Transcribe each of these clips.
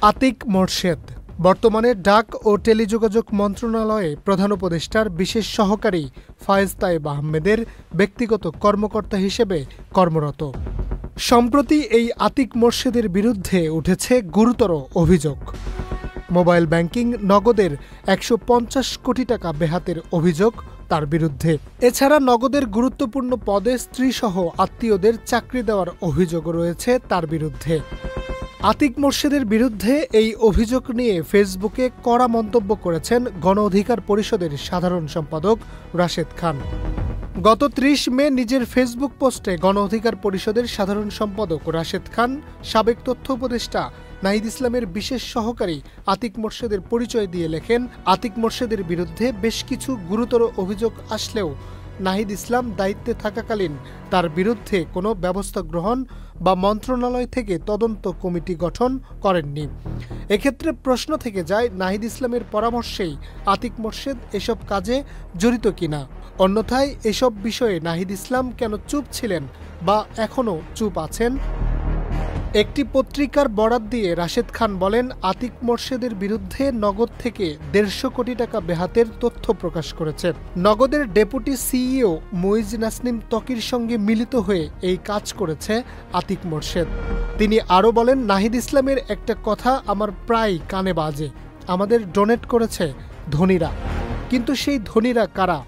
আতিক মোরশেদ বর্তমানে ডাক ও টেলিযোগাযোগ মন্ত্রণালয়ে প্রধান উপদেষ্টার বিশেষ সহকারী ফায়েজ তায়েব আহমেদের ব্যক্তিগত কর্মকর্তা হিসেবে কর্মরত। সম্প্রতি এই আতিক মোরশেদের বিরুদ্ধে উঠেছে গুরুতর অভিযোগ। মোবাইল ব্যাংকিং নগদের ১৫০ কোটি টাকা বেহাতের অভিযোগ তার বিরুদ্ধে। এছাড়া নগদের গুরুত্বপূর্ণ পদে স্ত্রীসহ আত্মীয়দের চাকরি দেওয়ার অভিযোগও রয়েছে তার বিরুদ্ধে। আতিক মোরশেদের বিরুদ্ধে এই অভিযোগ নিয়ে ফেসবুকে কড়া মন্তব্য করেছেন গণ অধিকার পরিষদের সাধারণ সম্পাদক রাশেদ খান। গত ৩০ মে নিজের ফেসবুক পোস্টে গণ অধিকার পরিষদের সাধারণ সম্পাদক রাশেদ খান সাবেক তথ্য উপদেষ্টা নাহিদ ইসলামের বিশেষ সহকারী আতিক মোরশেদের পরিচয় দিয়ে লেখেন, আতিক মোরশেদের বিরুদ্ধে বেশ কিছু গুরুতর অভিযোগ আসলেও নাহিদ ইসলাম দায়িত্বে থাকাকালীন তার বিরুদ্ধে কোনো ব্যবস্থা গ্রহণ বা মন্ত্রণালয় থেকে তদন্ত কমিটি গঠন করেননি। এক্ষেত্রে প্রশ্ন থেকে যায়, নাহিদ ইসলামের পরামর্শেই আতিক মোরশেদ এসব কাজে জড়িত কিনা। অন্যথায় এসব বিষয়ে নাহিদ ইসলাম কেন চুপ ছিলেন বা এখনও চুপ আছেন? একটি পত্রিকার বরাত দিয়ে রাশেদ খান বলেন, আতিক মোরশেদের বিরুদ্ধে নগদ থেকে ১৫০ কোটি টাকা বেহাতের তথ্য প্রকাশ করেছে। নগদের ডেপুটি সিইও মুইজ নাসনিম ত্বকির সঙ্গে মিলিত হয়ে এই কাজ করেছে আতিক মোরশেদ। তিনি আরও বলেন, নাহিদ ইসলামের একটা কথা আমার প্রায় কানে বাজে, আমাদের ডোনেট করেছে ধনীরা। কিন্তু সেই ধনীরা কারা?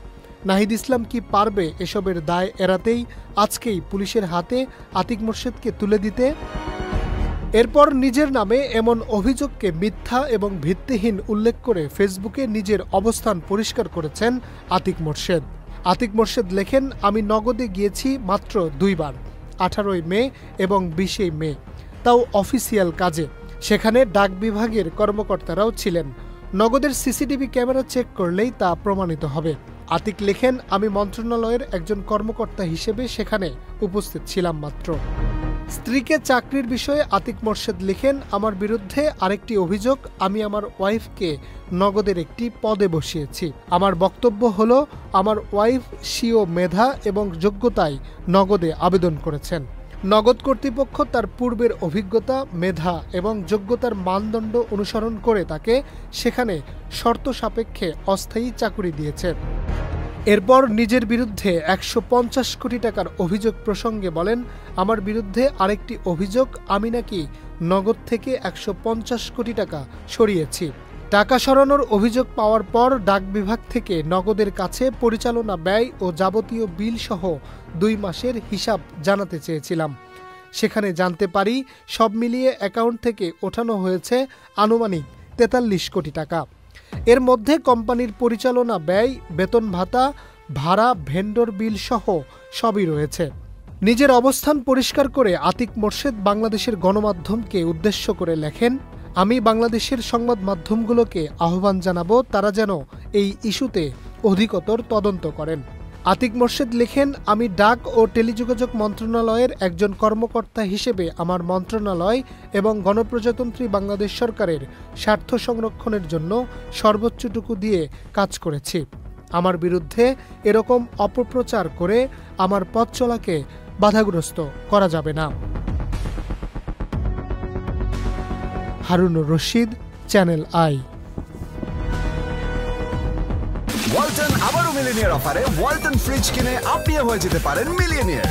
নাহিদ ইসলাম কি পারবে এসবের দায় এড়াতেই আজকেই পুলিশের হাতে আতিক মোরশেদকে তুলে দিতে? এরপর নিজের নামে এমন অভিযোগকে মিথ্যা এবং ভিত্তিহীন উল্লেখ করে ফেসবুকে নিজের অবস্থান পরিষ্কার করেছেন আতিক মোরশেদ। আতিক মোরশেদ লেখেন, আমি নগদে গিয়েছি মাত্র ২ বার, ১৮ মে এবং ২০ মে, তাও অফিসিয়াল কাজে। সেখানে ডাক বিভাগের কর্মকর্তারাও ছিলেন। নগদের সিসিটিভি ক্যামেরা চেক করলেই তা প্রমাণিত হবে। আতিক লেখেন, আমি মন্ত্রণালয়ের একজন কর্মকর্তা হিসেবে সেখানে উপস্থিত ছিলাম মাত্র। স্ত্রীকে চাকরির বিষয়ে আতিক মোরশেদ লিখেন, আমার বিরুদ্ধে আরেকটি অভিযোগ, আমি আমার ওয়াইফকে নগদের একটি পদে বসিয়েছি। আমার বক্তব্য হলো, আমার ওয়াইফ স্বীয় মেধা এবং যোগ্যতায় নগদে আবেদন করেছেন। নগদ কর্তৃপক্ষ তার পূর্বের অভিজ্ঞতা, মেধা এবং যোগ্যতার মানদণ্ড অনুসরণ করে তাকে সেখানে শর্ত সাপেক্ষে অস্থায়ী চাকরি দিয়েছে। এরপর নিজের বিরুদ্ধে ১৫০ কোটি টাকার অভিযোগ প্রসঙ্গে বলেন, আমার বিরুদ্ধে আরেকটি অভিযোগ, আমি নাকি নগদ থেকে ১৫০ কোটি টাকা সরিয়েছি। টাকা সরানোর অভিযোগ পাওয়ার পর ডাক বিভাগ থেকে নগদের কাছে পরিচালনা ব্যয় ও যাবতীয় বিল সহ ২ মাসের হিসাব জানাতে চেয়েছিলাম। সেখানে জানতে পারি সব মিলিয়ে অ্যাকাউন্ট থেকে ওঠানো হয়েছে আনুমানিক ৪৩ কোটি টাকা। এর মধ্যে কোম্পানির পরিচালনা ব্যয়, বেতন ভাতা, ভাড়া, ভেন্ডর বিল সহ সবই রয়েছে। নিজের অবস্থান পরিষ্কার করে আতিক মোরশেদ বাংলাদেশের গণমাধ্যমকে উদ্দেশ্য করে লেখেন, আমি বাংলাদেশের সংবাদ মাধ্যমগুলোকে আহ্বান জানাবো তারা যেন এই ইস্যুতে অধিকতর তদন্ত করেন। আতিক মোরশেদ লেখেন, আমি ডাক ও টেলিযোগাযোগ মন্ত্রণালয়ের একজন কর্মকর্তা হিসেবে আমার মন্ত্রণালয় এবং গণপ্রজাতন্ত্রী বাংলাদেশ সরকারের স্বার্থ সংরক্ষণের জন্য সর্বোচ্চটুকু দিয়ে কাজ করেছি। আমার বিরুদ্ধে এরকম অপপ্রচার করে আমার পথ চলাকে বাধাগ্রস্ত করা যাবে না। Harunur Rashid, channel I. Walton আবারও মিলিয়নিয়ার অফারে ওয়ালটন ফ্রিজ কিনে আপনিও হয়ে যেতে পারেন মিলিয়নিয়ার।